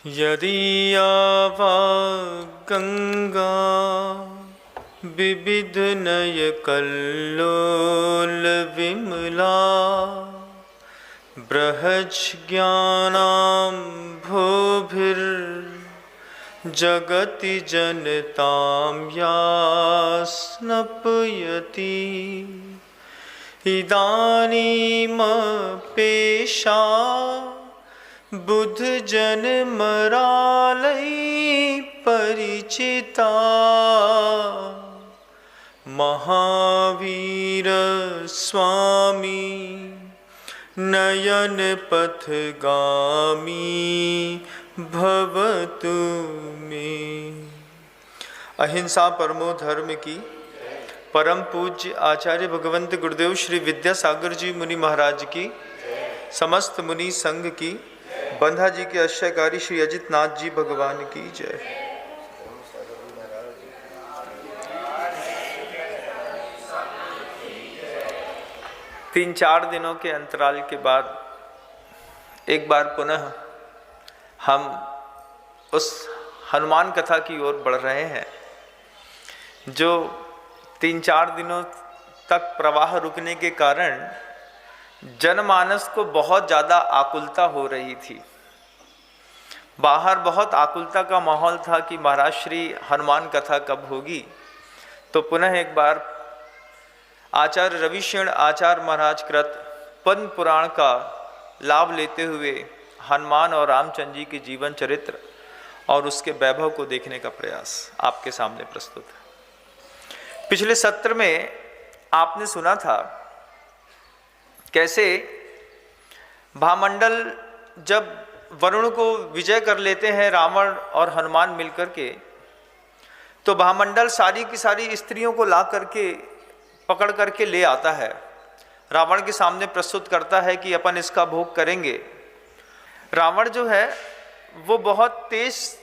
यदीयावा गंगा विविधनयकल्लोल विमला बृहज्ज्ञानाम्भोभिर्जगति जनतां या स्नपयति इदानीमपेशा बुद्ध जन मरालय परिचिता महावीर स्वामी नयन पथगामी भवतु मे। अहिंसा परमो धर्म की परम पूज्य आचार्य भगवंत गुरुदेव श्री विद्यासागर जी मुनि महाराज की, समस्त मुनि संघ की, बंधा जी के आश्रयकारी श्री अजित नाथ जी भगवान की जय। तीन चार दिनों के अंतराल के बाद एक बार पुनः हम उस हनुमान कथा की ओर बढ़ रहे हैं जो तीन चार दिनों तक प्रवाह रुकने के कारण जनमानस को बहुत ज़्यादा आकुलता हो रही थी। बाहर बहुत आकुलता का माहौल था कि महाराज श्री हनुमान कथा कब होगी। तो पुनः एक बार आचार्य रविशरण आचार्य महाराज कृत पद्म पुराण का लाभ लेते हुए हनुमान और रामचंद्र जी के जीवन चरित्र और उसके वैभव को देखने का प्रयास आपके सामने प्रस्तुत है। पिछले सत्र में आपने सुना था कैसे भामंडल जब वरुण को विजय कर लेते हैं रावण और हनुमान मिलकर के, तो भामंडल सारी की सारी स्त्रियों को ला करके पकड़ करके ले आता है, रावण के सामने प्रस्तुत करता है कि अपन इसका भोग करेंगे। रावण जो है वो बहुत तेज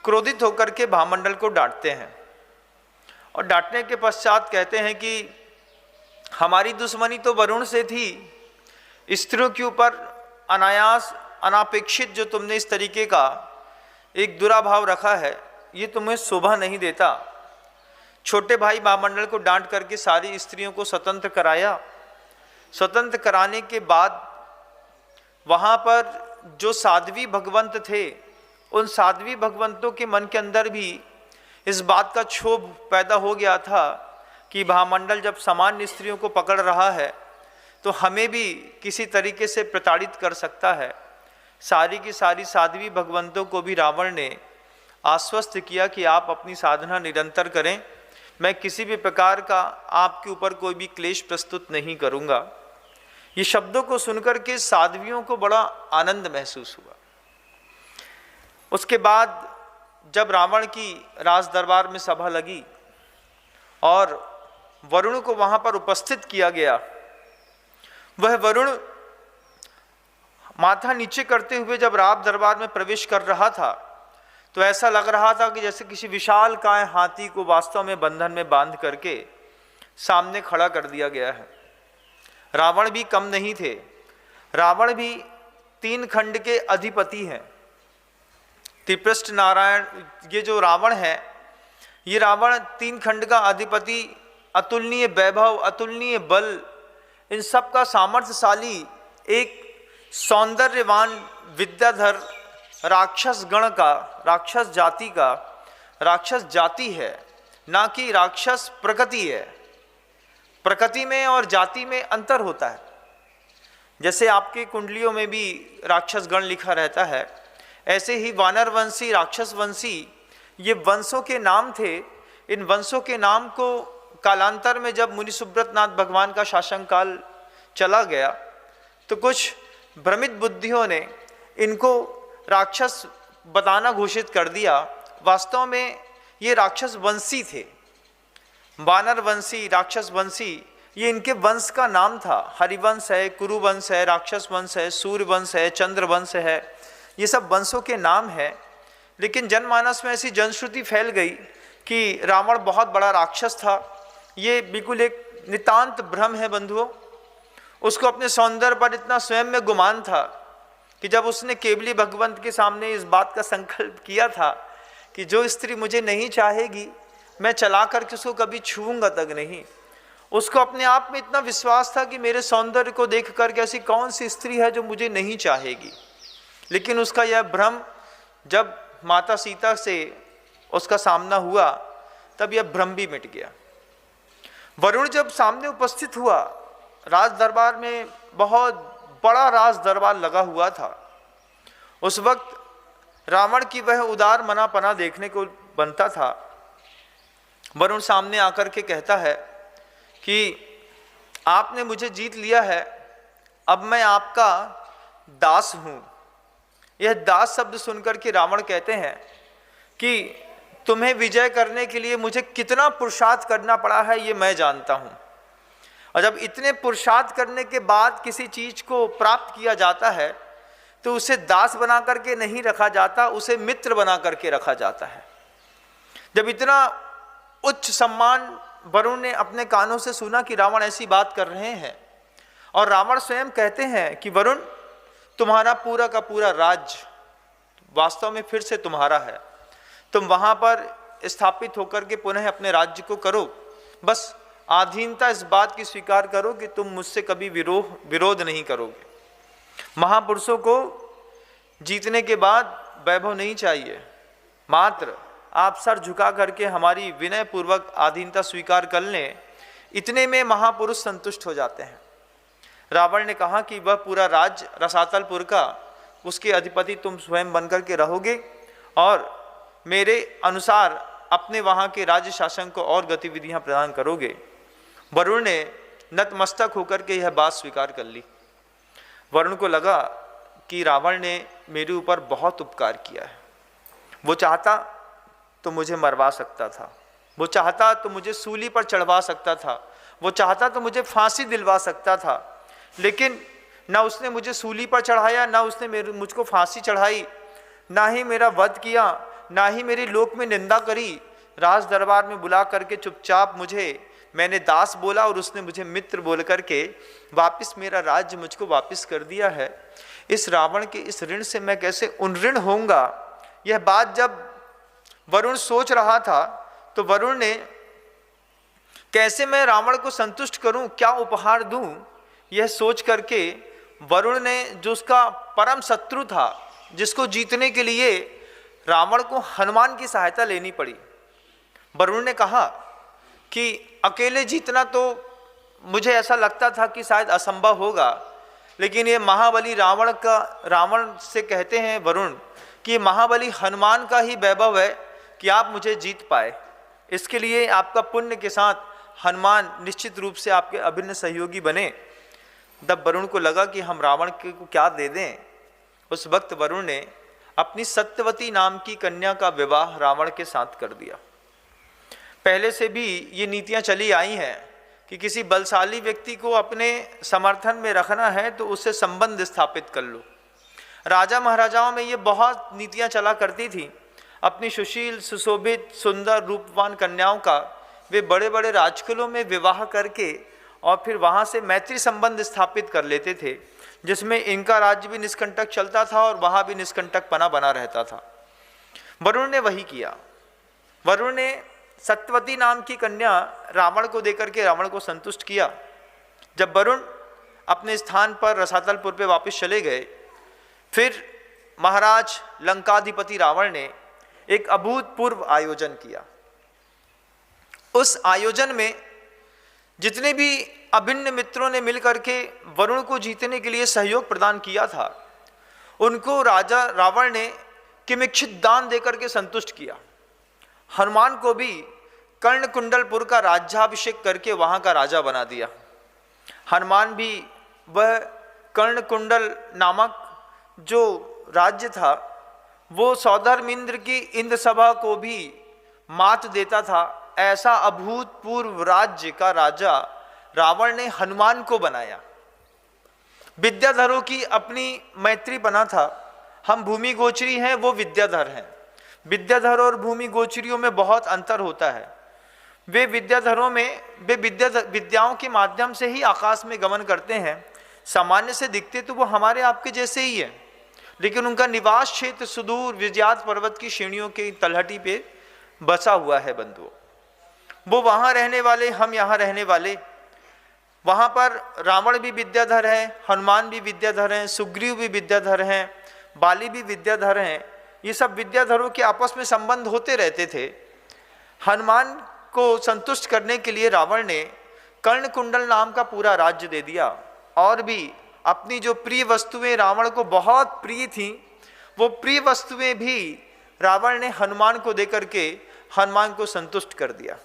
क्रोधित होकर के भामंडल को डांटते हैं और डांटने के पश्चात कहते हैं कि हमारी दुश्मनी तो वरुण से थी, स्त्रियों के ऊपर अनायास अनापेक्षित जो तुमने इस तरीके का एक दुराभाव रखा है ये तुम्हें शोभा नहीं देता। छोटे भाई भामंडल को डांट करके सारी स्त्रियों को स्वतंत्र कराया। स्वतंत्र कराने के बाद वहाँ पर जो साध्वी भगवंत थे उन साध्वी भगवंतों के मन के अंदर भी इस बात का क्षोभ पैदा हो गया था कि भामंडल जब सामान्य स्त्रियों को पकड़ रहा है तो हमें भी किसी तरीके से प्रताड़ित कर सकता है। सारी की सारी साध्वी भगवंतों को भी रावण ने आश्वस्त किया कि आप अपनी साधना निरंतर करें, मैं किसी भी प्रकार का आपके ऊपर कोई भी क्लेश प्रस्तुत नहीं करूंगा। ये शब्दों को सुनकर के साध्वियों को बड़ा आनंद महसूस हुआ। उसके बाद जब रावण की राज दरबार में सभा लगी और वरुण को वहां पर उपस्थित किया गया, वह वरुण माथा नीचे करते हुए जब राज दरबार में प्रवेश कर रहा था तो ऐसा लग रहा था कि जैसे किसी विशाल काय हाथी को वास्तव में बंधन में बांध करके सामने खड़ा कर दिया गया है। रावण भी कम नहीं थे, रावण भी 3 खंड के अधिपति हैं। त्रिपृष्ठ नारायण ये जो रावण है, ये रावण 3 खंड का अधिपति, अतुलनीय वैभव, अतुलनीय बल, इन सब का सामर्थ्यशाली एक सौंदर्यवान विद्याधर राक्षस गण का, राक्षस जाति है, ना कि राक्षस प्रकृति है। प्रकृति में और जाति में अंतर होता है। जैसे आपकी कुंडलियों में भी राक्षस गण लिखा रहता है, ऐसे ही वानर वंशी, राक्षस वंशी ये वंशों के नाम थे। इन वंशों के नाम को कालांतर में जब मुनि सुब्रत नाथ भगवान का शासनकाल चला गया तो कुछ भ्रमित बुद्धियों ने इनको राक्षस बताना घोषित कर दिया। वास्तव में ये राक्षस वंशी थे। वानर वंशी, राक्षस वंशी ये इनके वंश का नाम था। हरिवंश है, कुरुवंश है, राक्षस वंश है, सूर्यवंश है, चंद्रवंश है, ये सब वंशों के नाम है। लेकिन जनमानस में ऐसी जनश्रुति फैल गई कि रावण बहुत बड़ा राक्षस था। ये बिल्कुल एक नितांत भ्रम है बंधुओं। उसको अपने सौंदर्य पर इतना स्वयं में गुमान था कि जब उसने केवली भगवंत के सामने इस बात का संकल्प किया था कि जो स्त्री मुझे नहीं चाहेगी मैं चला करके उसको कभी छूऊंगा तक नहीं, उसको अपने आप में इतना विश्वास था कि मेरे सौंदर्य को देख करके ऐसी कौन सी स्त्री है जो मुझे नहीं चाहेगी। लेकिन उसका यह भ्रम जब माता सीता से उसका सामना हुआ तब यह भ्रम भी मिट गया। वरुण जब सामने उपस्थित हुआ, राज दरबार में बहुत बड़ा राज दरबार लगा हुआ था। उस वक्त रावण की वह उदार मनापना देखने को बनता था। वरुण सामने आकर के कहता है कि आपने मुझे जीत लिया है, अब मैं आपका दास हूं। यह दास शब्द सुनकर के रावण कहते हैं कि तुम्हें विजय करने के लिए मुझे कितना पुरुषार्थ करना पड़ा है ये मैं जानता हूं, और जब इतने पुरुषार्थ करने के बाद किसी चीज को प्राप्त किया जाता है तो उसे दास बना करके नहीं रखा जाता, उसे मित्र बना करके रखा जाता है। जब इतना उच्च सम्मान वरुण ने अपने कानों से सुना कि रावण ऐसी बात कर रहे हैं, और रावण स्वयं कहते हैं कि वरुण तुम्हारा पूरा का पूरा राज्य वास्तव में फिर से तुम्हारा है, तुम वहां पर स्थापित होकर के पुनः अपने राज्य को करो, बस आधीनता इस बात की स्वीकार करो कि तुम मुझसे कभी विरोध नहीं करोगे। महापुरुषों को जीतने के बाद वैभव नहीं चाहिए, मात्र आप सर झुका करके हमारी विनय पूर्वक आधीनता स्वीकार कर लें, इतने में महापुरुष संतुष्ट हो जाते हैं। रावण ने कहा कि वह पूरा राज्य रसातलपुर का, उसके अधिपति तुम स्वयं बनकर के रहोगे और मेरे अनुसार अपने वहाँ के राज्य शासन को और गतिविधियाँ प्रदान करोगे। वरुण ने नतमस्तक होकर के यह बात स्वीकार कर ली। वरुण को लगा कि रावण ने मेरे ऊपर बहुत उपकार किया है, वो चाहता तो मुझे मरवा सकता था, वो चाहता तो मुझे सूली पर चढ़वा सकता था, वो चाहता तो मुझे फांसी दिलवा सकता था, लेकिन ना उसने मुझे सूली पर चढ़ाया, ना उसने मुझको फांसी चढ़ाई, ना ही मेरा वध किया, ना ही मेरी लोक में निंदा करी। राज दरबार में बुला करके चुपचाप मैंने दास बोला और उसने मुझे मित्र बोल करके वापस मेरा राज्य मुझको वापस कर दिया है। इस रावण के इस ऋण से मैं कैसे उन होऊंगा। यह बात जब वरुण सोच रहा था तो वरुण ने कैसे मैं रावण को संतुष्ट करूं, क्या उपहार दूं, यह सोच करके वरुण ने जो उसका परम शत्रु था, जिसको जीतने के लिए रावण को हनुमान की सहायता लेनी पड़ी। वरुण ने कहा कि अकेले जीतना तो मुझे ऐसा लगता था कि शायद असंभव होगा, लेकिन ये महाबली रावण से कहते हैं वरुण कि महाबली हनुमान का ही वैभव है कि आप मुझे जीत पाए। इसके लिए आपका पुण्य के साथ हनुमान निश्चित रूप से आपके अभिन्न सहयोगी बने। तब वरुण को लगा कि हम रावण को क्या दे दें। उस वक्त वरुण ने अपनी सत्यवती नाम की कन्या का विवाह रावण के साथ कर दिया। पहले से भी ये नीतियां चली आई हैं कि किसी बलशाली व्यक्ति को अपने समर्थन में रखना है तो उससे संबंध स्थापित कर लो। राजा महाराजाओं में ये बहुत नीतियां चला करती थी। अपनी सुशील सुशोभित सुंदर रूपवान कन्याओं का वे बड़े बड़े राजकुलों में विवाह करके और फिर वहाँ से मैत्री संबंध स्थापित कर लेते थे, जिसमें इनका राज्य भी निष्कंटक चलता था और वहाँ भी निष्कंटकपना बना रहता था। वरुण ने वही किया। वरुण ने सत्यवती नाम की कन्या रावण को देकर के रावण को संतुष्ट किया। जब वरुण अपने स्थान पर रसातलपुर पे वापस चले गए, फिर महाराज लंकाधिपति रावण ने एक अभूतपूर्व आयोजन किया। उस आयोजन में जितने भी अभिन्न मित्रों ने मिलकर के वरुण को जीतने के लिए सहयोग प्रदान किया था, उनको राजा रावण ने किमिच्छित दान देकर के संतुष्ट किया। हनुमान को भी कर्णकुंडलपुर का राज्याभिषेक करके वहां का राजा बना दिया। हनुमान भी वह कर्णकुंडल नामक जो राज्य था वो सौधर्मिंद्र की इंद्र सभा को भी मात देता था। ऐसा अभूतपूर्व राज्य का राजा रावण ने हनुमान को बनाया। विद्याधरों की अपनी मैत्री बना था। हम भूमि गोचरी हैं, वो विद्याधर हैं। विद्याधर और भूमि गोचरियों में बहुत अंतर होता है। वे विद्याधरों में वे विद्याओं के माध्यम से ही आकाश में गमन करते हैं। सामान्य से दिखते तो वो हमारे आपके जैसे ही है, लेकिन उनका निवास क्षेत्र सुदूर विजयात पर्वत की श्रेणियों के तलहटी पे बसा हुआ है बंधुओं। वो वहाँ रहने वाले, हम यहाँ रहने वाले। वहाँ पर रावण भी विद्याधर है, हनुमान भी विद्याधर हैं, सुग्रीव भी विद्याधर हैं, बाली भी विद्याधर हैं। ये सब विद्याधरों के आपस में संबंध होते रहते थे। हनुमान को संतुष्ट करने के लिए रावण ने कर्णकुंडल नाम का पूरा राज्य दे दिया, और भी अपनी जो प्रिय वस्तुएं रावण को बहुत प्रिय थीं, वो प्रिय वस्तुएं भी रावण ने हनुमान को देकर के हनुमान को संतुष्ट कर दिया।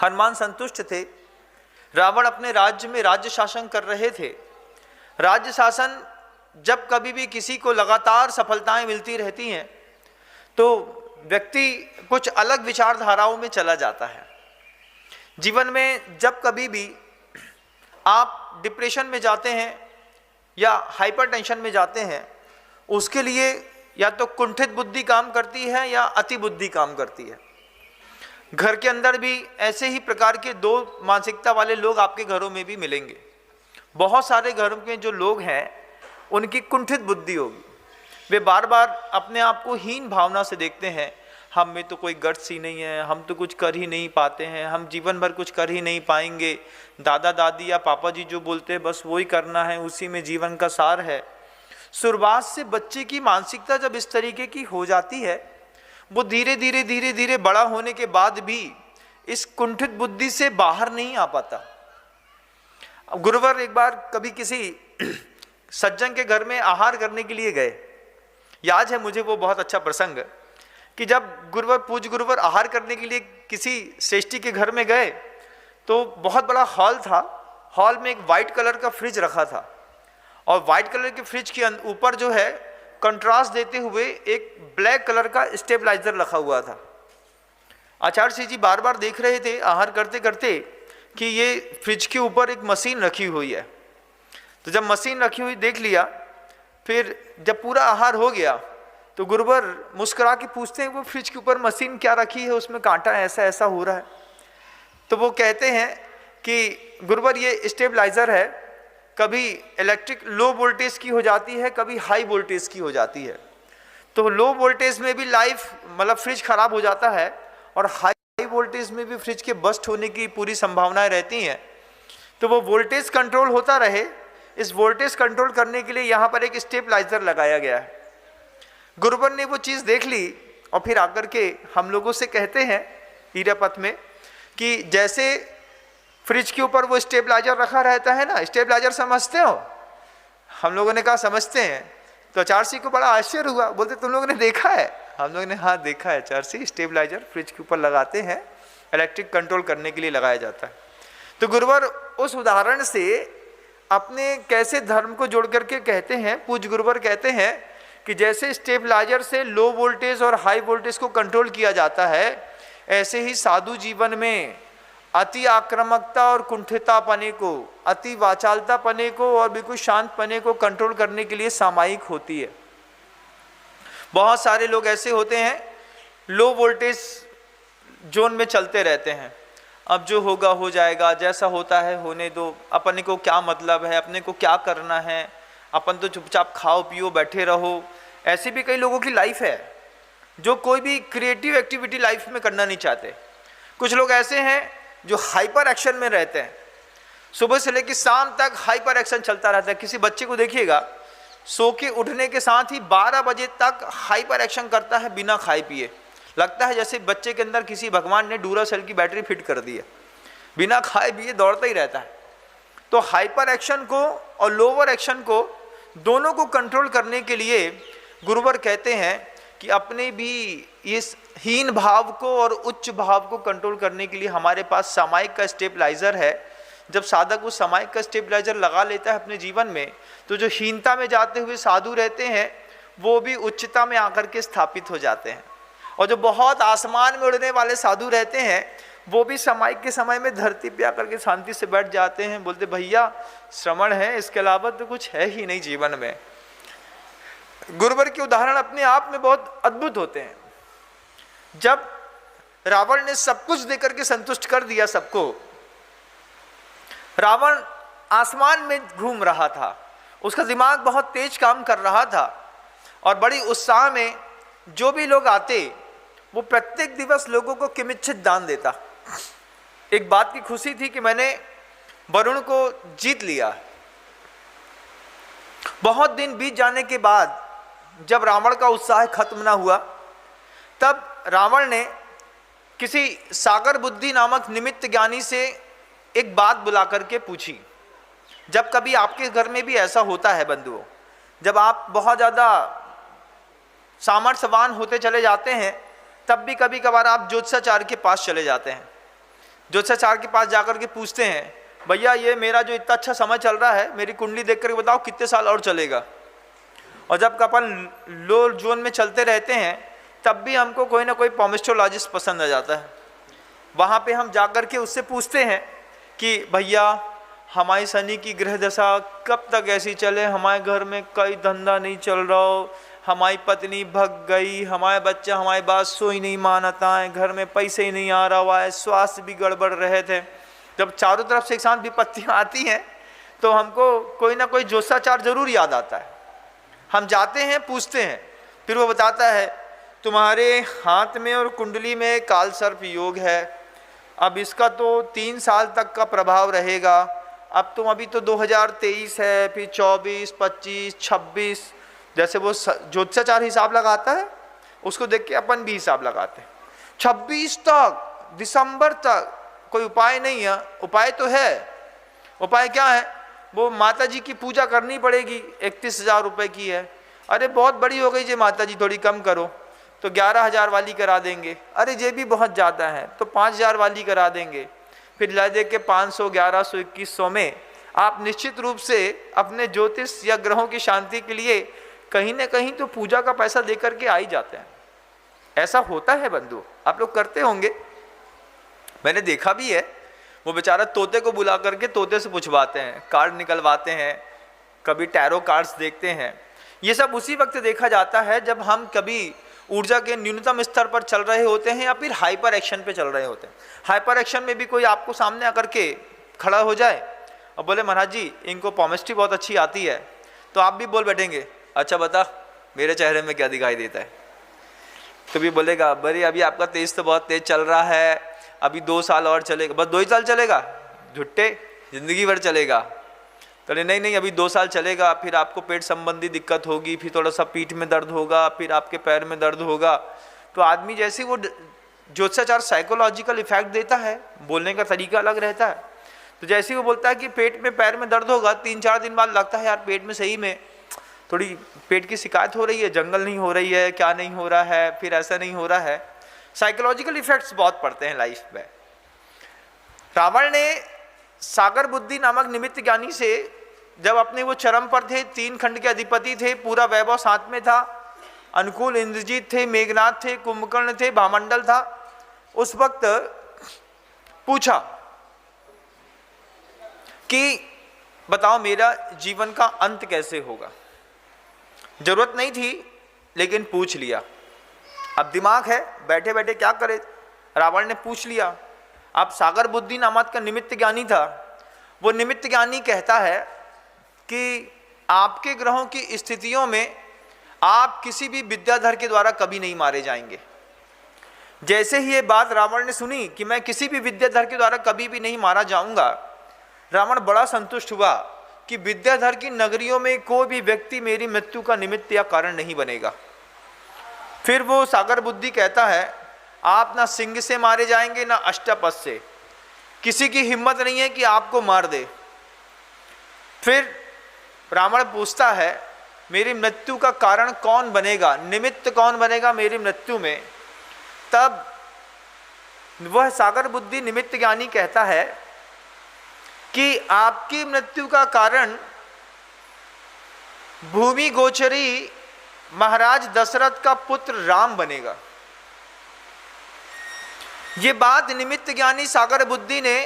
हनुमान संतुष्ट थे। रावण अपने राज्य में राज्य शासन कर रहे थे। राज्य शासन जब कभी भी किसी को लगातार सफलताएं मिलती रहती हैं तो व्यक्ति कुछ अलग विचारधाराओं में चला जाता है। जीवन में जब कभी भी आप डिप्रेशन में जाते हैं या हाइपरटेंशन में जाते हैं, उसके लिए या तो कुंठित बुद्धि काम करती है या अति बुद्धि काम करती है। घर के अंदर भी ऐसे ही प्रकार के दो मानसिकता वाले लोग आपके घरों में भी मिलेंगे। बहुत सारे घरों में जो लोग हैं उनकी कुंठित बुद्धि होगी। वे बार बार अपने आप को हीन भावना से देखते हैं। हम में तो कोई गट्स ही नहीं है, हम तो कुछ कर ही नहीं पाते हैं, हम जीवन भर कुछ कर ही नहीं पाएंगे। दादा दादी या पापा जी जो बोलते हैं बस वही करना है, उसी में जीवन का सार है। शुरुआत से बच्चे की मानसिकता जब इस तरीके की हो जाती है, वो धीरे धीरे बड़ा होने के बाद भी इस कुंठित बुद्धि से बाहर नहीं आ पाता। गुरुवर एक बार कभी किसी सज्जन के घर में आहार करने के लिए गए। याद है मुझे वो बहुत अच्छा प्रसंग कि जब गुरुवर पूज्य गुरुवर आहार करने के लिए किसी श्रेष्ठी के घर में गए तो बहुत बड़ा हॉल था। हॉल में एक वाइट कलर का फ्रिज रखा था, और वाइट कलर के फ्रिज के ऊपर जो है कंट्रास्ट देते हुए एक ब्लैक कलर का स्टेबलाइजर रखा हुआ था। आचार्य श्री जी बार बार देख रहे थे आहार करते करते कि ये फ्रिज के ऊपर एक मशीन रखी हुई है। तो जब मशीन रखी हुई देख लिया, फिर जब पूरा आहार हो गया तो गुरुवर मुस्कुरा के पूछते हैं वो फ्रिज के ऊपर मशीन क्या रखी है, उसमें कांटा ऐसा ऐसा हो रहा है। तो वो कहते हैं कि गुरुवर ये स्टेबलाइजर है, कभी इलेक्ट्रिक लो वोल्टेज की हो जाती है, कभी हाई वोल्टेज की हो जाती है। तो लो वोल्टेज में भी लाइफ मतलब फ्रिज खराब हो जाता है, और हाई वोल्टेज में भी फ्रिज के बस्ट होने की पूरी संभावनाएं रहती हैं। तो वो वोल्टेज कंट्रोल होता रहे, इस वोल्टेज कंट्रोल करने के लिए यहाँ पर एक स्टेबलाइजर लगाया गया है। गुरुवर ने वो चीज़ देख ली और फिर आकर के हम लोगों से कहते हैं हीरापत में कि जैसे फ्रिज के ऊपर वो स्टेबलाइजर रखा रहता है ना, स्टेबलाइजर समझते हो? हम लोगों ने कहा समझते हैं। तो आचार्य जी को बड़ा आश्चर्य हुआ, बोलते तुम लोगों ने देखा है? हम लोगों ने हाँ देखा है आचार्य जी, स्टेबलाइजर फ्रिज के ऊपर लगाते हैं, इलेक्ट्रिक कंट्रोल करने के लिए लगाया जाता है। तो गुरुवर उस उदाहरण से अपने कैसे धर्म को जोड़ करके कहते हैं, पूज्य गुरुवर कहते हैं कि जैसे स्टेबलाइजर से लो वोल्टेज और हाई वोल्टेज को कंट्रोल किया जाता है, ऐसे ही साधु जीवन में अति आक्रामकता और कुंठितापने को, अति वाचालतापने को और बिल्कुल शांतपने को कंट्रोल करने के लिए सामायिक होती है। बहुत सारे लोग ऐसे होते हैं लो वोल्टेज जोन में चलते रहते हैं। अब जो होगा हो जाएगा, जैसा होता है होने दो, अपने को क्या मतलब है, अपने को क्या करना है, अपन तो चुपचाप खाओ पियो बैठे रहो। ऐसी भी कई लोगों की लाइफ है जो कोई भी क्रिएटिव एक्टिविटी लाइफ में करना नहीं चाहते। कुछ लोग ऐसे हैं जो हाइपर एक्शन में रहते हैं, सुबह से लेकर शाम तक हाइपर एक्शन चलता रहता है। किसी बच्चे को देखिएगा सो के उठने के साथ ही 12 बजे तक हाइपर एक्शन करता है बिना खाए पिए। लगता है जैसे बच्चे के अंदर किसी भगवान ने डूरासेल की बैटरी फिट कर दी है, बिना खाए पिए दौड़ता ही रहता है। तो हाइपर एक्शन को और लोअर एक्शन को दोनों को कंट्रोल करने के लिए गुरुवर कहते हैं कि अपने भी इस हीन भाव को और उच्च भाव को कंट्रोल करने के लिए हमारे पास सामायिक का स्टेबलाइजर है। जब साधक वो सामायिक का स्टेबलाइजर लगा लेता है अपने जीवन में, तो जो हीनता में जाते हुए साधु रहते हैं वो भी उच्चता में आकर के स्थापित हो जाते हैं, और जो बहुत आसमान में उड़ने वाले साधु रहते हैं वो भी सामायिक के समय में धरती पे आकर के शांति से बैठ जाते हैं। बोलते भैया श्रवण है, इसके अलावा तो कुछ है ही नहीं जीवन में। गुरुवर के उदाहरण अपने आप में बहुत अद्भुत होते हैं। जब रावण ने सब कुछ देकर के संतुष्ट कर दिया सबको, रावण आसमान में घूम रहा था, उसका दिमाग बहुत तेज काम कर रहा था और बड़ी उत्साह में जो भी लोग आते वो प्रत्येक दिवस लोगों को किंचित दान देता। एक बात की खुशी थी कि मैंने वरुण को जीत लिया। बहुत दिन बीत जाने के बाद जब रावण का उत्साह खत्म ना हुआ, तब रावण ने किसी सागर बुद्धि नामक निमित्त ज्ञानी से एक बात बुला करके पूछी। जब कभी आपके घर में भी ऐसा होता है बंधुओं, जब आप बहुत ज़्यादा सामर्थ्यवान होते चले जाते हैं, तब भी कभी कभार आप ज्योतिषाचार्य के पास चले जाते हैं। ज्योतिषाचार्य के पास जाकर के पूछते हैं, भैया ये मेरा जो इतना अच्छा समय चल रहा है, मेरी कुंडली देख करके बताओ कितने साल और चलेगा। और जब अपन लो जोन में चलते रहते हैं, तब भी हमको कोई ना कोई पॉमिस्ट्रोलॉजिस्ट पसंद आ जाता है। वहाँ पे हम जाकर के उससे पूछते हैं कि भैया हमारी शनि की ग्रह दशा कब तक ऐसी चले, हमारे घर में कोई धंधा नहीं चल रहा हो, हमारी पत्नी भग गई, हमारे बच्चा हमारी बात सो ही नहीं मानता है, घर में पैसे ही नहीं आ रहा हुआ है, स्वास्थ्य भी गड़बड़ रहे थे। जब चारों तरफ से एक साथ विपत्तियाँ आती हैं तो हमको कोई ना कोई ज्योतिषाचार्य जरूर याद आता है। हम जाते हैं, पूछते हैं, फिर वो बताता है तुम्हारे हाथ में और कुंडली में काल सर्प योग है, अब इसका तो 3 साल तक का प्रभाव रहेगा। अब तुम अभी तो 2023 है, फिर 24, 25, 26, जैसे वो ज्योतिषाचार्य हिसाब लगाता है उसको देख के अपन भी हिसाब लगाते हैं। 26 तक, दिसंबर तक कोई उपाय नहीं है। उपाय तो है। उपाय क्या है? वो माता जी की पूजा करनी पड़ेगी, 31,000 रुपये की है। अरे बहुत बड़ी हो गई जी माता जी, थोड़ी कम करो, तो 11,000 वाली करा देंगे। अरे ये भी बहुत ज़्यादा है, तो 5,000 वाली करा देंगे। फिर ला दे के 500, 1100, 2100 में आप निश्चित रूप से अपने ज्योतिष या ग्रहों की शांति के लिए कहीं ना कहीं तो पूजा का पैसा दे करके आ ही जाते हैं। ऐसा होता है बंधु, आप लोग करते होंगे, मैंने देखा भी है। वो बेचारा तोते को बुला करके तोते से पूछवाते हैं, कार्ड निकलवाते हैं, कभी टैरो कार्ड्स देखते हैं। ये सब उसी वक्त देखा जाता है जब हम कभी ऊर्जा के न्यूनतम स्तर पर चल रहे होते हैं या फिर हाइपर एक्शन पे चल रहे होते हैं। हाइपर एक्शन में भी कोई आपको सामने आकर के खड़ा हो जाए और बोले महाराज जी इनको पॉमिस्ट्री बहुत अच्छी आती है, तो आप भी बोल बैठेंगे अच्छा बता मेरे चेहरे में क्या दिखाई देता है। तो भी बोलेगा बड़ी अभी आपका तेज तो बहुत तेज चल रहा है, अभी 2 साल और चलेगा। बस 2 ही साल चलेगा? झुट्टे, जिंदगी भर चलेगा। तो नहीं नहीं अभी 2 साल चलेगा, फिर आपको पेट संबंधी दिक्कत होगी, फिर थोड़ा सा पीठ में दर्द होगा, फिर आपके पैर में दर्द होगा। तो आदमी जैसे वो ज्योतिषाचार साइकोलॉजिकल इफेक्ट देता है, बोलने का तरीका अलग रहता है। तो जैसे वो बोलता है कि पेट में पैर में दर्द होगा, 3-4 दिन बाद लगता है यार पेट में सही में थोड़ी पेट की शिकायत हो रही है, जंगल नहीं हो रही है, क्या नहीं हो रहा है, फिर ऐसा नहीं हो रहा है। साइकोलॉजिकल इफेक्ट्स बहुत पड़ते हैं लाइफ में। रावण ने सागर बुद्धि नामक निमित्त ज्ञानी से जब अपने वो चरम पर थे, 3 खंड के अधिपति थे, पूरा वैभव साथ में था, अनुकूल इंद्रजीत थे, मेघनाथ थे, कुंभकर्ण थे, भामंडल था, उस वक्त पूछा कि बताओ मेरा जीवन का अंत कैसे होगा। जरूरत नहीं थी लेकिन पूछ लिया। अब दिमाग है, बैठे बैठे क्या करे, रावण ने पूछ लिया। अब सागर बुद्धि नामक का निमित्त ज्ञानी था, वो निमित्त ज्ञानी कहता है कि आपके ग्रहों की स्थितियों में आप किसी भी विद्याधर के द्वारा कभी नहीं मारे जाएंगे। जैसे ही ये बात रावण ने सुनी कि मैं किसी भी विद्याधर के द्वारा कभी भी नहीं मारा जाऊंगा, रावण बड़ा संतुष्ट हुआ कि विद्याधर की नगरियों में कोई भी व्यक्ति मेरी मृत्यु का निमित्त या कारण नहीं बनेगा। फिर वो सागर बुद्धि कहता है आप ना सिंह से मारे जाएंगे ना अष्टपद से, किसी की हिम्मत नहीं है कि आपको मार दे। फिर रावण पूछता है मेरी मृत्यु का कारण कौन बनेगा, निमित्त कौन बनेगा मेरी मृत्यु में। तब वह सागर बुद्धि निमित्त ज्ञानी कहता है कि आपकी मृत्यु का कारण भूमि गोचरी महाराज दशरथ का पुत्र राम बनेगा। ये बात निमित्त ज्ञानी सागर बुद्धि ने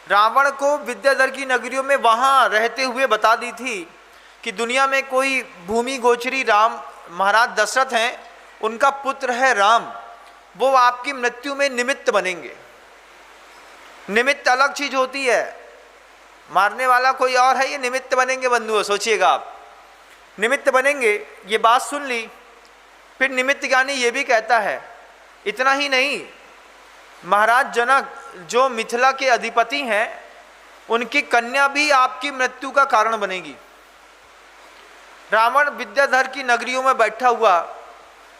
रावण को विद्याधर की नगरियों में वहां रहते हुए बता दी थी कि दुनिया में कोई भूमि गोचरी राम महाराज दशरथ हैं, उनका पुत्र है राम, वो आपकी मृत्यु में निमित्त बनेंगे। निमित्त अलग चीज होती है, मारने वाला कोई और है, ये निमित्त बनेंगे बंधुओं, सोचिएगा आप, निमित्त बनेंगे। ये बात सुन ली। फिर निमित्त ज्ञानी ये भी कहता है, इतना ही नहीं, महाराज जनक जो मिथिला के अधिपति हैं, उनकी कन्या भी आपकी मृत्यु का कारण बनेगी। रावण विद्याधर की नगरियों में बैठा हुआ,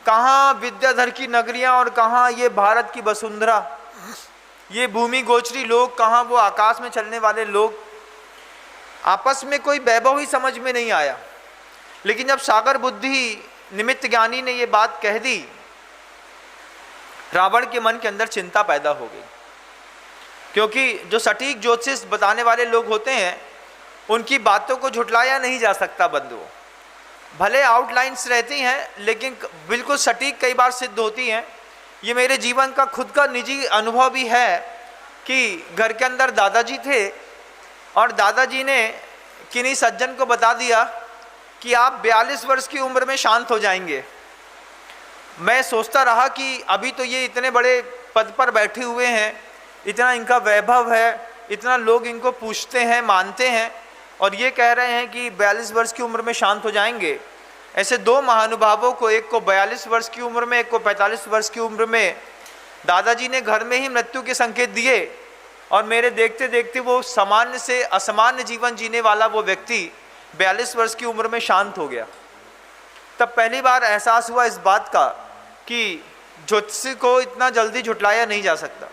कहाँ विद्याधर की नगरियां और कहाँ ये भारत की वसुंधरा, ये भूमि गोचरी लोग, कहाँ वो आकाश में चलने वाले लोग, आपस में कोई वैभव ही समझ में नहीं आया। लेकिन जब सागर बुद्धि निमित्त ज्ञानी ने ये बात कह दी, रावण के मन के अंदर चिंता पैदा हो गई, क्योंकि जो सटीक ज्योतिष बताने वाले लोग होते हैं, उनकी बातों को झुठलाया नहीं जा सकता बंधुओं। भले आउटलाइंस रहती हैं, लेकिन बिल्कुल सटीक कई बार सिद्ध होती हैं। ये मेरे जीवन का खुद का निजी अनुभव भी है कि घर के अंदर दादाजी थे और दादाजी ने किन्हीं सज्जन को बता दिया कि आप 42 वर्ष की उम्र में शांत हो जाएंगे। मैं सोचता रहा कि अभी तो ये इतने बड़े पद पर बैठे हुए हैं, इतना इनका वैभव है, इतना लोग इनको पूछते हैं, मानते हैं, और ये कह रहे हैं कि 42 वर्ष की उम्र में शांत हो जाएंगे। ऐसे दो महानुभावों को, एक को 42 वर्ष की उम्र में, एक को 45 वर्ष की उम्र में दादाजी ने घर में ही मृत्यु के संकेत दिए, और मेरे देखते देखते वो सामान्य से असामान्य जीवन जीने वाला वो व्यक्ति 42 वर्ष की उम्र में शांत हो गया। तब पहली बार एहसास हुआ इस बात का कि ज्योतिष को इतना जल्दी झुठलाया नहीं जा सकता।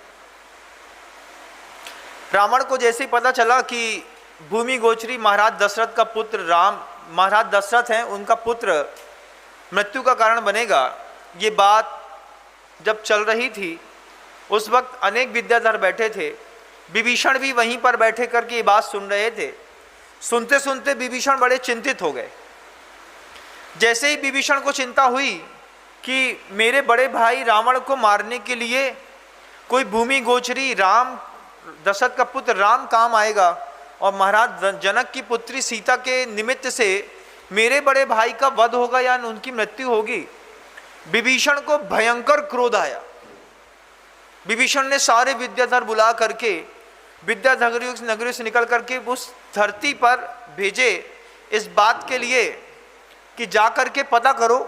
रावण को जैसे ही पता चला कि भूमि गोचरी महाराज दशरथ का पुत्र राम, महाराज दशरथ हैं, उनका पुत्र मृत्यु का कारण बनेगा, ये बात जब चल रही थी, उस वक्त अनेक विद्याधर बैठे थे। विभीषण भी वहीं पर बैठे करके ये बात सुन रहे थे। सुनते सुनते विभीषण बड़े चिंतित हो गए। जैसे ही विभीषण को चिंता हुई कि मेरे बड़े भाई रावण को मारने के लिए कोई भूमि गोचरी राम, दशरथ का पुत्र राम काम आएगा, और महाराज जनक की पुत्री सीता के निमित्त से मेरे बड़े भाई का वध होगा या उनकी मृत्यु होगी, विभीषण को भयंकर क्रोध आया। विभीषण ने सारे विद्याधर बुला करके विद्याधर नगरी से निकल करके उस धरती पर भेजे इस बात के लिए कि जा करके पता करो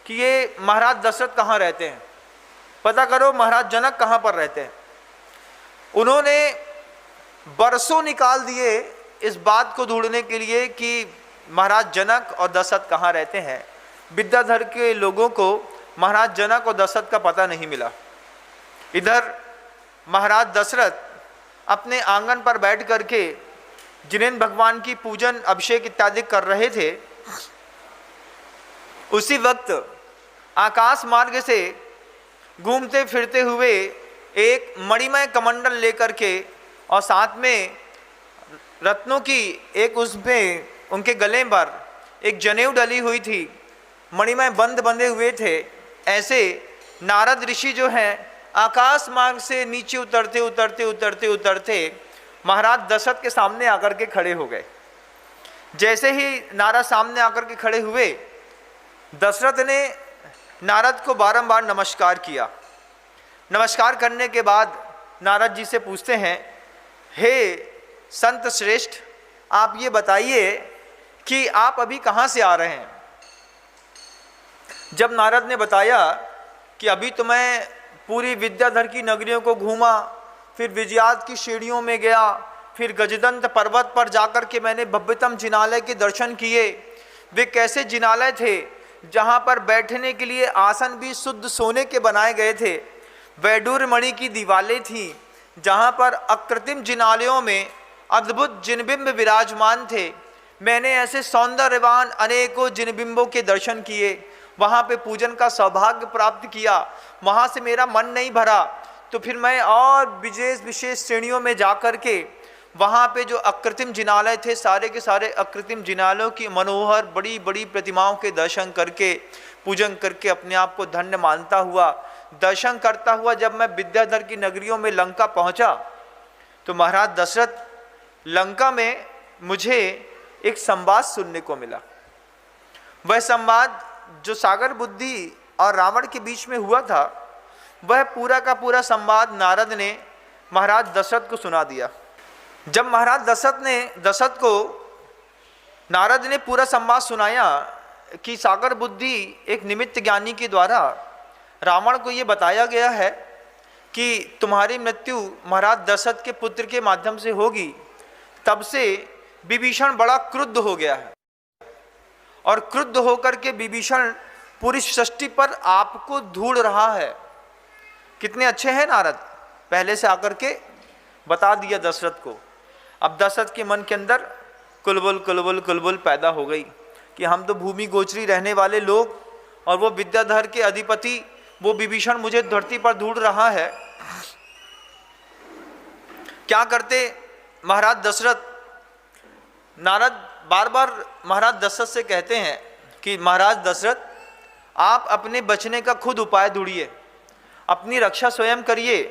कि ये महाराज दशरथ कहाँ रहते हैं, पता करो महाराज जनक कहाँ पर रहते हैं। उन्होंने बरसों निकाल दिए इस बात को ढूंढने के लिए कि महाराज जनक और दशरथ कहाँ रहते हैं। विद्याधर के लोगों को महाराज जनक और दशरथ का पता नहीं मिला। इधर महाराज दशरथ अपने आंगन पर बैठ करके जिनेन्द्र भगवान की पूजन, अभिषेक इत्यादि कर रहे थे। उसी वक्त आकाश मार्ग से घूमते फिरते हुए एक मणिमय कमंडल लेकर के और साथ में रत्नों की एक उसमें उनके गले पर एक जनेऊ डली हुई थी, मणिमय बंद बंधे हुए थे। ऐसे नारद ऋषि जो हैं आकाश मार्ग से नीचे उतरते उतरते उतरते उतरते महाराज दशरथ के सामने आकर के खड़े हो गए। जैसे ही नारद सामने आकर के खड़े हुए, दशरथ ने नारद को बारंबार नमस्कार किया। नमस्कार करने के बाद नारद जी से पूछते हैं, हे संत श्रेष्ठ, आप ये बताइए कि आप अभी कहाँ से आ रहे हैं। जब नारद ने बताया कि अभी तो मैं पूरी विद्याधर की नगरियों को घूमा, फिर विजयाद की सीढ़ियों में गया, फिर गजदंत पर्वत पर जाकर के मैंने भव्यतम जिनालय के दर्शन किए। वे कैसे जिनालय थे जहाँ पर बैठने के लिए आसन भी शुद्ध सोने के बनाए गए थे। वैडूर्य मणि की दीवारें थीं जहाँ पर अकृत्रिम जिनालयों में अद्भुत जिनबिंब विराजमान थे। मैंने ऐसे सौंदर्यवान अनेकों जिनबिंबों के दर्शन किए, वहाँ पे पूजन का सौभाग्य प्राप्त किया। वहाँ से मेरा मन नहीं भरा तो फिर मैं और विशेष श्रेणियों में जा कर के वहाँ पे जो अकृत्रिम जिनालय थे, सारे के सारे अकृत्रिम जिनालयों की मनोहर बड़ी बड़ी प्रतिमाओं के दर्शन करके, पूजन करके अपने आप को धन्य मानता हुआ, दर्शन करता हुआ जब मैं विद्याधर की नगरियों में लंका पहुँचा तो महाराज दशरथ लंका में मुझे एक संवाद सुनने को मिला। वह संवाद जो सागर बुद्धि और रावण के बीच में हुआ था, वह पूरा का पूरा संवाद नारद ने महाराज दशरथ को सुना दिया। जब महाराज दशरथ को नारद ने पूरा संवाद सुनाया कि सागर बुद्धि एक निमित्त ज्ञानी के द्वारा रावण को ये बताया गया है कि तुम्हारी मृत्यु महाराज दशरथ के पुत्र के माध्यम से होगी, तब से विभीषण बड़ा क्रुद्ध हो गया है और क्रुद्ध होकर के विभीषण पूरी सृष्टि पर आपको ढूंढ रहा है। कितने अच्छे हैं नारद, पहले से आकर के बता दिया दशरथ को। अब दशरथ के मन के अंदर कुलबुल कुलबुल कुलबुल पैदा हो गई कि हम तो भूमि गोचरी रहने वाले लोग और वो विद्याधर के अधिपति वो विभीषण मुझे धरती पर ढूंढ रहा है। क्या करते महाराज दशरथ? नारद बार बार महाराज दशरथ से कहते हैं कि महाराज दशरथ, आप अपने बचने का खुद उपाय ढूंढिए, अपनी रक्षा स्वयं करिए,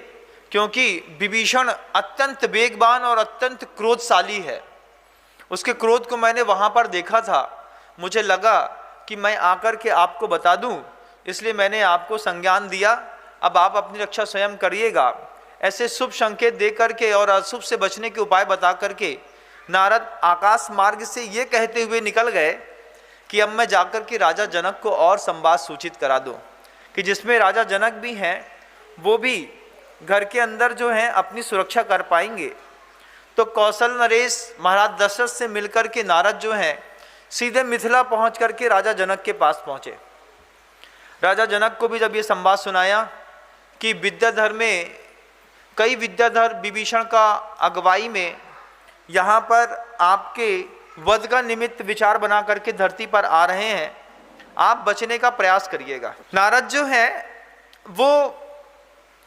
क्योंकि विभीषण अत्यंत वेगवान और अत्यंत क्रोधशाली है। उसके क्रोध को मैंने वहाँ पर देखा था, मुझे लगा कि मैं आकर के आपको बता दूं, इसलिए मैंने आपको संज्ञान दिया। अब आप अपनी रक्षा स्वयं करिएगा। ऐसे शुभ संकेत दे करके और अशुभ से बचने के उपाय बता करके नारद आकाश मार्ग से ये कहते हुए निकल गए कि अब मैं जाकर के राजा जनक को और संवाद सूचित करा दूं कि जिसमें राजा जनक भी हैं वो भी घर के अंदर जो हैं अपनी सुरक्षा कर पाएंगे। तो कौशल नरेश महाराज दशरथ से मिलकर के नारद जो हैं सीधे मिथिला पहुंच करके राजा जनक के पास पहुंचे। राजा जनक को भी जब ये संवाद सुनाया कि विद्याधर में कई विद्याधर विभीषण का अगुवाई में यहाँ पर आपके वध का निमित्त विचार बना करके धरती पर आ रहे हैं, आप बचने का प्रयास करिएगा। नारद जो है वो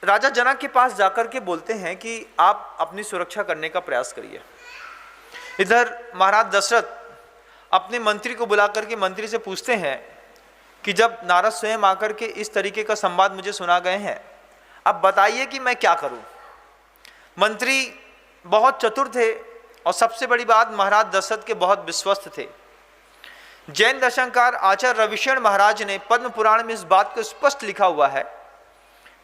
राजा जनक के पास जाकर के बोलते हैं कि आप अपनी सुरक्षा करने का प्रयास करिए। इधर महाराज दशरथ अपने मंत्री को बुला करके मंत्री से पूछते हैं कि जब नारद स्वयं आकर के इस तरीके का संवाद मुझे सुना गए हैं, अब बताइए कि मैं क्या करूं। मंत्री बहुत चतुर थे और सबसे बड़ी बात महाराज दशरथ के बहुत विश्वस्त थे। जैन दर्शनकार आचार्य रविशरण महाराज ने पद्म पुराण में इस बात को स्पष्ट लिखा हुआ है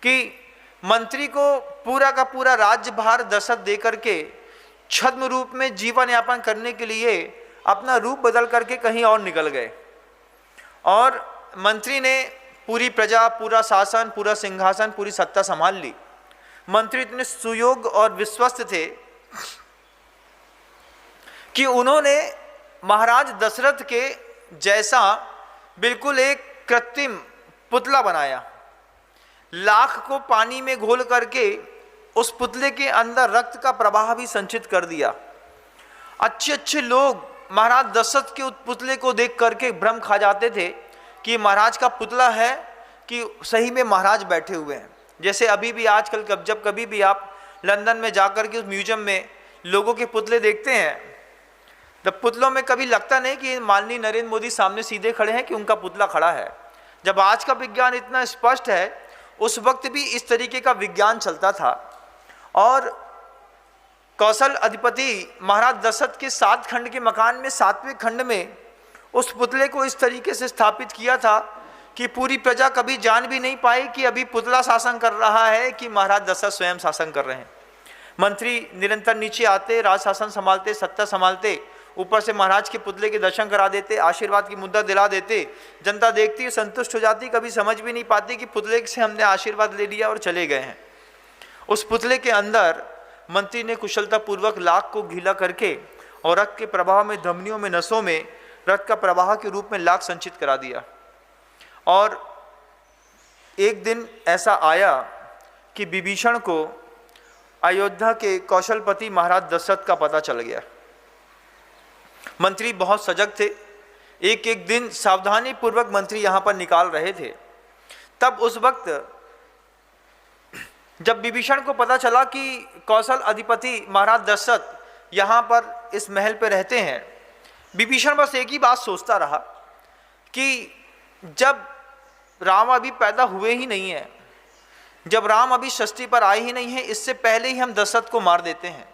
कि मंत्री को पूरा का पूरा राज्यभार दशरथ देकर के छद्म रूप में जीवन यापन करने के लिए अपना रूप बदल करके कहीं और निकल गए और मंत्री ने पूरी प्रजा, पूरा शासन, पूरा सिंहासन, पूरी सत्ता संभाल ली। मंत्री इतने सुयोग्य और विश्वस्त थे कि उन्होंने महाराज दशरथ के जैसा बिल्कुल एक कृत्रिम पुतला बनाया। लाख को पानी में घोल करके उस पुतले के अंदर रक्त का प्रवाह भी संचित कर दिया। अच्छे अच्छे लोग महाराज दशरथ के उस पुतले को देख करके भ्रम खा जाते थे कि महाराज का पुतला है कि सही में महाराज बैठे हुए हैं। जैसे अभी भी आजकल जब कभी भी आप लंदन में जाकर के उस म्यूजियम में लोगों के पुतले देखते हैं, तब पुतलों में कभी लगता नहीं कि माननीय नरेंद्र मोदी सामने सीधे खड़े हैं कि उनका पुतला खड़ा है। जब आज का विज्ञान इतना स्पष्ट है, उस वक्त भी इस तरीके का विज्ञान चलता था। और कौशल अधिपति महाराज दशरथ के 7 खंड के मकान में 7वें खंड में उस पुतले को इस तरीके से स्थापित किया था कि पूरी प्रजा कभी जान भी नहीं पाई कि अभी पुतला शासन कर रहा है कि महाराज दशरथ स्वयं शासन कर रहे हैं। मंत्री निरंतर नीचे आते, राज शासन संभालते, सत्ता संभालते, ऊपर से महाराज के पुतले के दर्शन करा देते, आशीर्वाद की मुद्रा दिला देते। जनता देखती, संतुष्ट हो जाती, कभी समझ भी नहीं पाती कि पुतले से हमने आशीर्वाद ले लिया और चले गए हैं। उस पुतले के अंदर मंत्री ने कुशलतापूर्वक लाख को गीला करके और रक्त के प्रवाह में, धमनियों में, नसों में रक्त का प्रवाह के रूप में लाख संचित करा दिया। और एक दिन ऐसा आया कि विभीषण को अयोध्या के कौशलपति महाराज दशरथ का पता चल गया। मंत्री बहुत सजग थे, एक एक दिन सावधानी पूर्वक मंत्री यहाँ पर निकाल रहे थे। तब उस वक्त जब विभीषण को पता चला कि कौशल अधिपति महाराज दशरथ यहाँ पर इस महल पर रहते हैं, विभीषण बस एक ही बात सोचता रहा कि जब राम अभी पैदा हुए ही नहीं है, जब राम अभी षष्ठी पर आए ही नहीं है, इससे पहले ही हम दशरथ को मार देते हैं।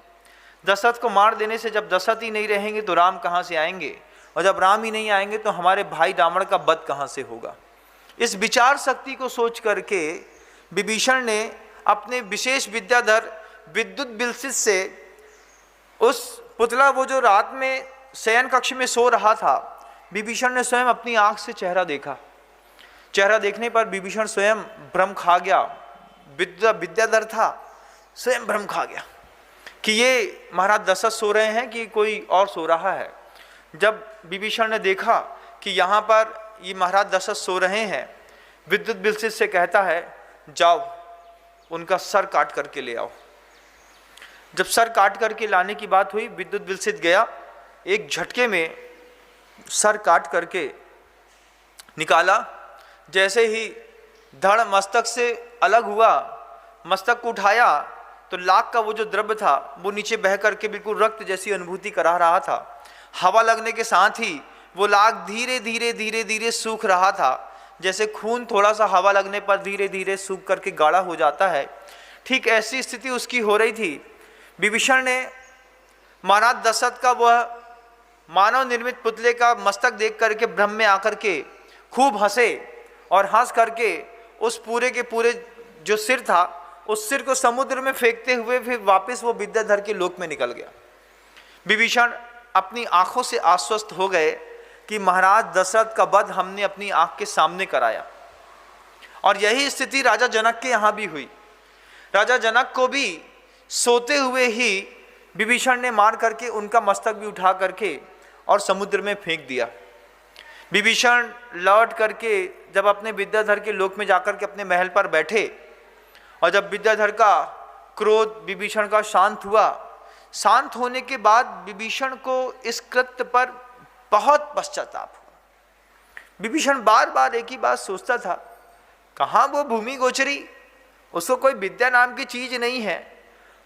दशरथ को मार देने से जब दशरथ ही नहीं रहेंगे तो राम कहाँ से आएंगे, और जब राम ही नहीं आएंगे तो हमारे भाई रावण का वध कहाँ से होगा। इस विचार शक्ति को सोच करके विभीषण ने अपने विशेष विद्याधर विद्युत बिलसित से उस पुतला वो जो रात में शयन कक्ष में सो रहा था, विभीषण ने स्वयं अपनी आंख से चेहरा देखा। चेहरा देखने पर विभीषण स्वयं भ्रम खा गया। विद्याधर था, स्वयं भ्रम खा गया कि ये महाराज दशरथ सो रहे हैं कि कोई और सो रहा है। जब विभीषण ने देखा कि यहाँ पर ये महाराज दशरथ सो रहे हैं, विद्युत बिलसित से कहता है, जाओ उनका सर काट करके ले आओ। जब सर काट करके लाने की बात हुई, विद्युत बिलसित गया, एक झटके में सर काट करके निकाला। जैसे ही धड़ मस्तक से अलग हुआ, मस्तक को उठाया तो लाख का वो जो द्रव्य था वो नीचे बह करके बिल्कुल रक्त जैसी अनुभूति करा रहा था। हवा लगने के साथ ही वो लाख धीरे धीरे धीरे धीरे सूख रहा था, जैसे खून थोड़ा सा हवा लगने पर धीरे धीरे सूख करके गाढ़ा हो जाता है। ठीक ऐसी स्थिति उसकी हो रही थी। विभीषण ने महाराज दशरथ का वह मानव निर्मित पुतले का मस्तक देख करके भ्रम में आकर के खूब हंसे और हंस करके उस पूरे के पूरे जो सिर था उस सिर को समुद्र में फेंकते हुए फिर वापस वो विद्याधर के लोक में निकल गया। विभीषण अपनी आंखों से आश्वस्त हो गए कि महाराज दशरथ का वध हमने अपनी आंख के सामने कराया। और यही स्थिति राजा जनक के यहाँ भी हुई। राजा जनक को भी सोते हुए ही विभीषण ने मार करके उनका मस्तक भी उठा करके और समुद्र में फेंक दिया। विभीषण लौट करके जब अपने विद्याधर के लोक में जाकर के अपने महल पर बैठे और जब विद्याधर का क्रोध विभीषण का शांत हुआ, शांत होने के बाद विभीषण को इस कृत्य पर बहुत पश्चाताप हुआ। विभीषण बार बार एक ही बात सोचता था, कहाँ वो भूमि गोचरी, उसको कोई विद्या नाम की चीज नहीं है,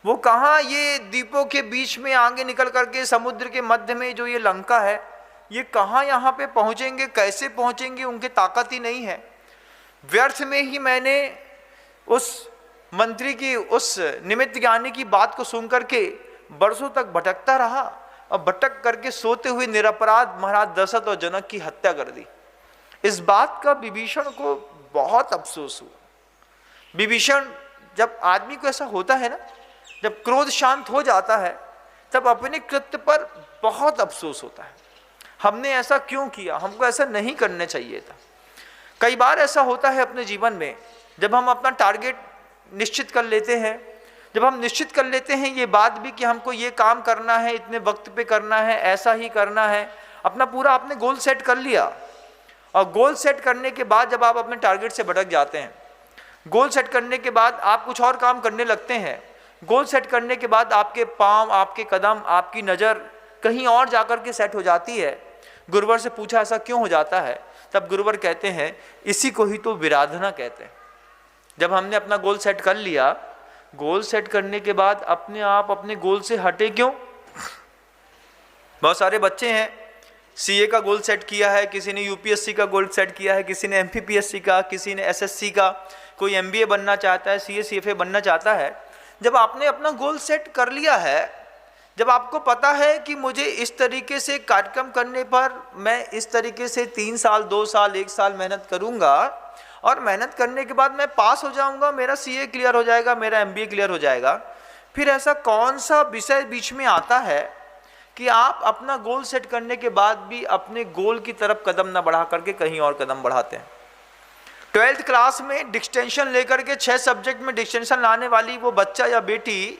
वो कहाँ ये द्वीपों के बीच में आगे निकल करके समुद्र के मध्य में जो ये लंका है, ये कहाँ यहाँ पे पहुँचेंगे, कैसे पहुँचेंगे, उनकी ताकत ही नहीं है। व्यर्थ में ही मैंने उस मंत्री की उस निमित्त ज्ञानी की बात को सुन करके बरसों तक भटकता रहा और भटक करके सोते हुए निरपराध महाराज दशरथ और जनक की हत्या कर दी। इस बात का विभीषण को बहुत अफसोस हुआ। विभीषण, जब आदमी को ऐसा होता है ना, जब क्रोध शांत हो जाता है तब अपने कृत्य पर बहुत अफसोस होता है। हमने ऐसा क्यों किया, हमको ऐसा नहीं करना चाहिए था। कई बार ऐसा होता है अपने जीवन में, जब हम अपना टारगेट निश्चित कर लेते हैं, जब हम निश्चित कर लेते हैं ये बात भी कि हमको ये काम करना है, इतने वक्त पे करना है, ऐसा ही करना है, अपना पूरा आपने गोल सेट कर लिया और गोल सेट करने के बाद जब आप अपने टारगेट से भटक जाते हैं, गोल सेट करने के बाद आप कुछ और काम करने लगते हैं, गोल सेट करने के बाद आपके पाँव, आपके कदम, आपकी नज़र कहीं और जाकर के सेट हो जाती है। गुरुवर से पूछा ऐसा क्यों हो जाता है, तब गुरुवर कहते हैं इसी को ही तो विराधना कहते हैं। जब हमने अपना गोल सेट कर लिया, गोल सेट करने के बाद अपने आप अपने गोल से हटे क्यों। बहुत सारे बच्चे हैं, सीए का गोल सेट किया है, किसी ने यूपीएससी का गोल सेट किया है, किसी ने एमपीपीएससी का, किसी ने एसएससी का, कोई एमबीए बनना चाहता है, सीए सीएफए बनना चाहता है। जब आपने अपना गोल सेट कर लिया है, जब आपको पता है कि मुझे इस तरीके से कार्यक्रम करने पर मैं इस तरीके से 3 साल, 2 साल, 1 साल मेहनत करूंगा और मेहनत करने के बाद मैं पास हो जाऊंगा, मेरा सीए क्लियर हो जाएगा, मेरा एमबीए क्लियर हो जाएगा, फिर ऐसा कौन सा विषय बीच में आता है कि आप अपना गोल सेट करने के बाद भी अपने गोल की तरफ कदम न बढ़ा करके कहीं और कदम बढ़ाते हैं। 12th क्लास में डिस्टिंक्शन लेकर के 6 सब्जेक्ट में डिस्टिंक्शन लाने वाली वो बच्चा या बेटी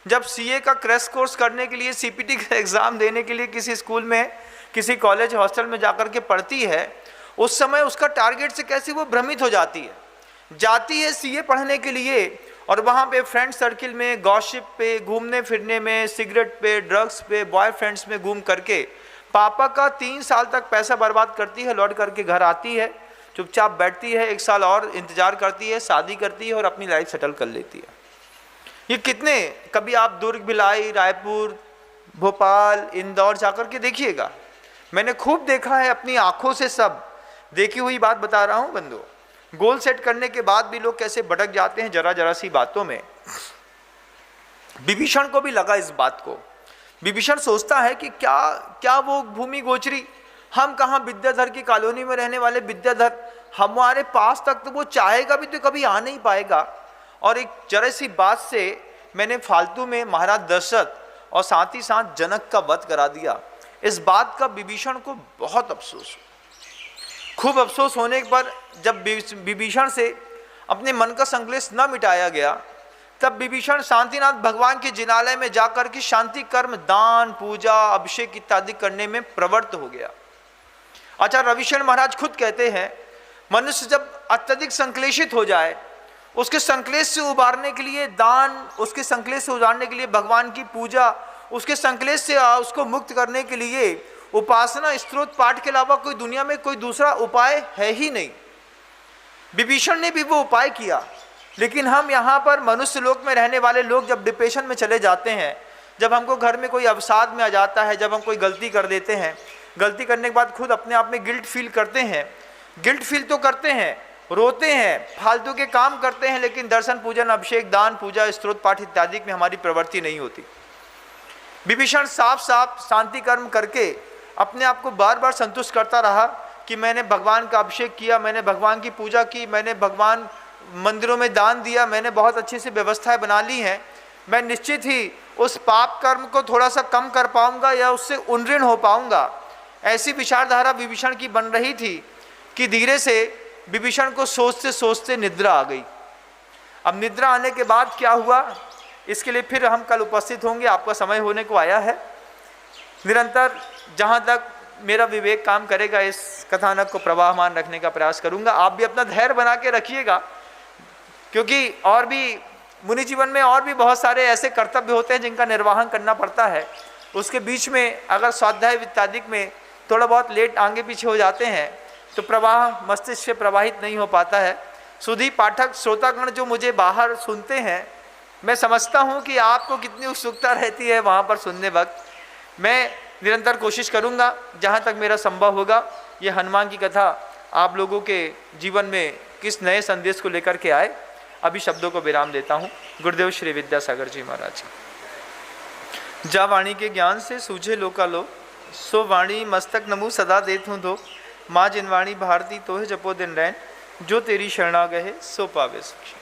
जब सीए का क्रैश कोर्स करने के लिए, सीपीटी का एग्ज़ाम देने के लिए किसी स्कूल में, किसी कॉलेज हॉस्टल में जाकर के पढ़ती है, उस समय उसका टारगेट से कैसे वो भ्रमित हो जाती है सीए पढ़ने के लिए और वहाँ पे फ्रेंड सर्किल में, गॉसिप पे, घूमने फिरने में, सिगरेट पे, ड्रग्स पे, बॉयफ्रेंड्स में घूम करके पापा का 3 साल तक पैसा बर्बाद करती है, लौट करके घर आती है, चुपचाप बैठती है, 1 साल और इंतज़ार करती है, शादी करती है और अपनी लाइफ सेटल कर लेती है। ये कितने, कभी आप दुर्ग, भिलाई, रायपुर, भोपाल, इंदौर जाकर के देखिएगा, मैंने खूब देखा है अपनी आंखों से, सब देखी हुई बात बता रहा हूँ बंधु। गोल सेट करने के बाद भी लोग कैसे भटक जाते हैं जरा जरा सी बातों में। विभीषण को भी लगा इस बात को। विभीषण सोचता है कि क्या वो भूमि गोचरी, हम कहाँ विद्याधर की कॉलोनी में रहने वाले विद्याधर, हमारे पास तक तो वो चाहेगा भी तो कभी आ नहीं पाएगा। और एक जरा सी बात से मैंने फालतू में महाराज दशरथ और साथ ही साथ जनक का वध करा दिया। इस बात का विभीषण को बहुत अफसोस, खूब अफसोस होने पर जब विभीषण से अपने मन का संक्लेश न मिटाया गया, तब विभीषण शांतिनाथ भगवान के जिनालय में जाकर के शांति कर्म, दान, पूजा, अभिषेक इत्यादि करने में प्रवृत्त हो गया। आचार्य रविशंकर महाराज खुद कहते हैं, मनुष्य जब अत्यधिक संक्लेशित हो जाए, उसके संक्लेश से उबारने के लिए दान, उसके संक्लेश से उबारने के लिए भगवान की पूजा, उसके संक्लेश से उसको मुक्त करने के लिए उपासना, स्तोत्र पाठ के अलावा कोई दुनिया में कोई दूसरा उपाय है ही नहीं। विभीषण ने भी वो उपाय किया, लेकिन हम यहाँ पर मनुष्य लोक में रहने वाले लोग जब डिप्रेशन में चले जाते हैं, जब हमको घर में कोई अवसाद में आ जाता है, जब हम कोई गलती कर देते हैं, गलती करने के बाद खुद अपने आप में गिल्ट फील करते हैं, गिल्ट फील तो करते हैं, रोते हैं, फालतू के काम करते हैं, लेकिन दर्शन, पूजन, अभिषेक, दान, पूजा, स्तोत्र पाठ इत्यादि में हमारी प्रवृत्ति नहीं होती। विभीषण साफ साफ शांति कर्म करके अपने आप को बार बार संतुष्ट करता रहा कि मैंने भगवान का अभिषेक किया, मैंने भगवान की पूजा की, मैंने भगवान मंदिरों में दान दिया, मैंने बहुत अच्छी सी व्यवस्थाएं बना ली हैं, मैं निश्चित ही उस पाप कर्म को थोड़ा सा कम कर पाऊंगा या उससे उन्नृण हो पाऊंगा। ऐसी विचारधारा विभीषण की बन रही थी कि धीरे से विभीषण को सोचते सोचते निद्रा आ गई। अब निद्रा आने के बाद क्या हुआ, इसके लिए फिर हम कल उपस्थित होंगे, आपका समय होने को आया है। निरंतर जहाँ तक मेरा विवेक काम करेगा इस कथानक को प्रवाहमान रखने का प्रयास करूँगा। आप भी अपना धैर्य बना के रखिएगा, क्योंकि और भी मुनि जीवन में और भी बहुत सारे ऐसे कर्तव्य होते हैं जिनका निर्वाहन करना पड़ता है। उसके बीच में अगर स्वाध्याय इत्यादि में थोड़ा बहुत लेट आगे पीछे हो जाते हैं तो प्रवाह मस्तिष्क से प्रवाहित नहीं हो पाता है। सुधी पाठक श्रोतागण जो मुझे बाहर सुनते हैं, मैं समझता हूँ कि आपको कितनी उत्सुकता रहती है वहाँ पर सुनने वक्त। मैं निरंतर कोशिश करूँगा जहाँ तक मेरा संभव होगा ये हनुमान की कथा आप लोगों के जीवन में किस नए संदेश को लेकर के आए। अभी शब्दों को विराम देता हूँ। गुरुदेव श्री विद्यासागर जी महाराज। जा वाणी के ज्ञान से सूझे लोकालो, सो वाणी मस्तक नमु सदा देत हूँ दो। माँ जिनवाणी भारती तो है जपो दिन रैन, जो तेरी शरणा गहे सो पावे सुख।